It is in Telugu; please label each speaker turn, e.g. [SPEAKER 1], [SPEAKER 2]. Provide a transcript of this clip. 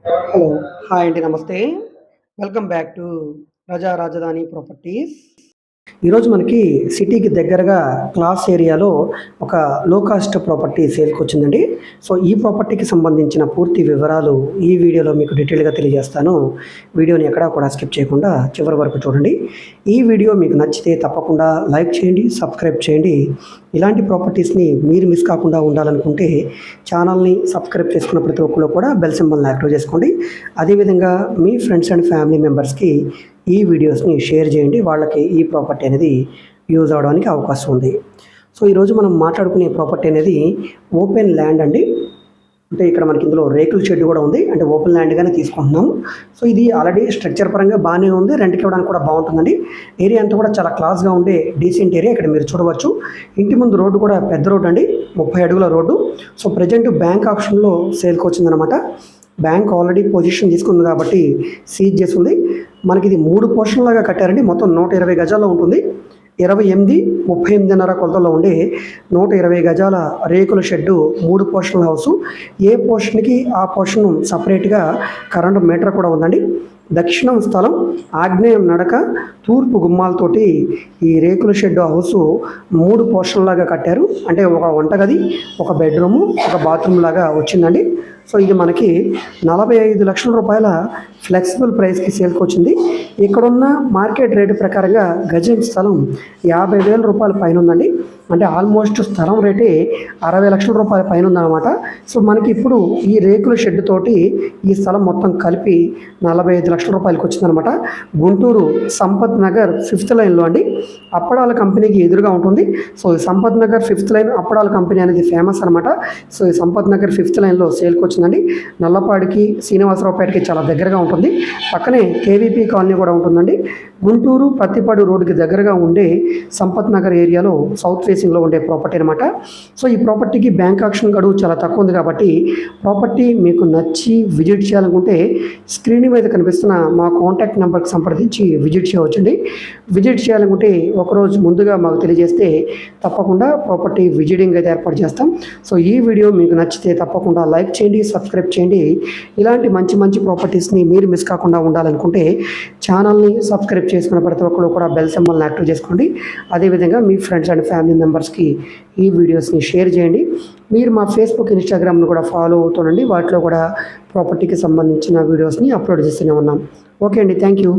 [SPEAKER 1] హలో. హాయ్ అండి. నమస్తే. వెల్కమ్ బ్యాక్ టు ప్రజా రాజధాని ప్రాపర్టీస్. ఈరోజు మనకి సిటీకి దగ్గరగా క్లాస్ ఏరియాలో ఒక లో కాస్ట్ ప్రాపర్టీ సేల్‌కొచ్చిందండి. సో, ఈ ప్రాపర్టీకి సంబంధించిన పూర్తి వివరాలు ఈ వీడియోలో మీకు డీటెయిల్‌గా తెలియజేస్తాను. వీడియోని ఎక్కడా కూడా స్కిప్ చేయకుండా చివరి వరకు చూడండి. ఈ వీడియో మీకు నచ్చితే తప్పకుండా లైక్ చేయండి, సబ్స్క్రైబ్ చేయండి. ఇలాంటి ప్రాపర్టీస్‌ని మీరు మిస్ కాకుండా ఉండాలనుకుంటే ఛానల్‌ని సబ్స్క్రైబ్ చేసుకున్న ప్రతి ఒక్కళ్ళు కూడా బెల్ సింబల్‌ని యాక్టివేట్ చేసుకోండి. అదేవిధంగా మీ ఫ్రెండ్స్ అండ్ ఫ్యామిలీ మెంబర్స్‌కి ఈ వీడియోస్ని షేర్ చేయండి. వాళ్ళకి ఈ ప్రాపర్టీ అనేది యూజ్ అవ్వడానికి అవకాశం ఉంది. సో, ఈరోజు మనం మాట్లాడుకునే ప్రాపర్టీ అనేది ఓపెన్ ల్యాండ్ అండి. అంటే ఇక్కడ మనకి ఇందులో రేకుల షెడ్ కూడా ఉంది. అంటే ఓపెన్ ల్యాండ్‌గానే తీసుకుంటున్నాము. సో, ఇది ఆల్రెడీ స్ట్రక్చర్ పరంగా బాగానే ఉంది. రెంట్‌కి ఇవ్వడానికి కూడా బాగుంటుందండి. ఏరియా అంతా కూడా చాలా క్లాస్‌గా ఉండే డీసెంట్ ఏరియా. ఇక్కడ మీరు చూడవచ్చు. ఇంటి ముందు రోడ్డు కూడా పెద్ద రోడ్డు అండి. 30 అడుగుల రోడ్డు. సో, ప్రెజెంట్ బ్యాంక్ ఆప్షన్‌లో సేల్‌కి వచ్చిందనమాట. బ్యాంక్ ఆల్రెడీ పొజిషన్ తీసుకుంది కాబట్టి సీజ్ చేసింది. మనకి ఇది 3 పోర్షన్‌లాగా కట్టారండి. మొత్తం 120 గజాల్లో ఉంటుంది. 28, 38.5 కొలతల్లో ఉండే 120 గజాల రేకుల షెడ్డు, 3 పోర్షన్ల హౌసు. ఏ పోర్షన్‌కి ఆ పోర్షన్ సపరేట్‌గా కరెంటు మీటర్ కూడా ఉందండి. దక్షిణం స్థలం, ఆగ్నేయం నడక, తూర్పు గుమ్మాలతోటి ఈ రేకుల షెడ్ హౌసు 3 పోర్షన్‌లాగా కట్టారు. అంటే ఒక వంటగది, ఒక బెడ్రూము, ఒక బాత్రూమ్ లాగా వచ్చిందండి. సో, ఇది మనకి 45 లక్షల రూపాయల ఫ్లెక్సిబుల్ ప్రైస్‌కి సేల్‌కొచ్చింది. ఇక్కడున్న మార్కెట్ రేటు ప్రకారంగా గజం స్థలం 50,000 రూపాయల పైన ఉందండి. అంటే ఆల్మోస్ట్ స్థలం రేటే 60 లక్షల రూపాయల పైన ఉందన్నమాట. సో, మనకి ఇప్పుడు ఈ రేకుల షెడ్ తోటి ఈ స్థలం మొత్తం కలిపి 45 లక్షల రూపాయలకి వచ్చిందనమాట. గుంటూరు సంపత్ నగర్ 5th లైన్‌లో అండి. అప్పడాల కంపెనీకి ఎదురుగా ఉంటుంది. So, Sampath Nagar 5th line అప్పడాల కంపెనీ అనేది ఫేమస్ అనమాట. సో, ఈ సంపత్ నగర్ 5th లైన్‌లో సేల్‌కి వచ్చిందండి. నల్లపాడికి, శ్రీనివాసరావుపేటకి చాలా దగ్గరగా ఉంటుంది. పక్కనే కేవీపీ కాలనీ కూడా ఉంటుందండి. గుంటూరు పత్తిపాడు రోడ్డుకి దగ్గరగా ఉండే సంపత్ నగర్ ఏరియాలో సౌత్ ఫేసింగ్లో ఉండే ప్రాపర్టీ అనమాట. సో, ఈ ప్రాపర్టీకి బ్యాంక్ ఆక్షన్ గడువు చాలా తక్కువ ఉంది కాబట్టి ప్రాపర్టీ మీకు నచ్చి విజిట్ చేయాలనుకుంటే స్క్రీన్ మీద కనిపిస్తున్న మా కాంటాక్ట్ నెంబర్కి సంప్రదించి విజిట్ చేయవచ్చండి. విజిట్ చేయాలనుకుంటే ఒకరోజు ముందుగా మాకు తెలియజేస్తే తప్పకుండా ప్రాపర్టీ విజిటింగ్ అయితే ఏర్పాటు చేస్తాం. సో, ఈ వీడియో మీకు నచ్చితే తప్పకుండా లైక్ చేయండి, సబ్స్క్రైబ్ చేయండి. ఇలాంటి మంచి మంచి ప్రాపర్టీస్ని మీరు మిస్ కాకుండా ఉండాలనుకుంటే ఛానల్ని సబ్స్క్రైబ్ చేసుకున్న ప్రతి ఒక్కరు కూడా బెల్ సింబల్ని యాక్టివ్ చేసుకోండి. అదేవిధంగా మీ ఫ్రెండ్స్ అండ్ ఫ్యామిలీ మెంబర్స్కి ఈ వీడియోస్ని షేర్ చేయండి. మీరు మా ఫేస్బుక్, ఇన్స్టాగ్రామ్ను కూడా ఫాలో అవుతుండండి. వాటిలో కూడా ప్రాపర్టీకి సంబంధించిన వీడియోస్ని అప్లోడ్ చేస్తూనే ఉన్నాం. ఓకే అండి. Thank you.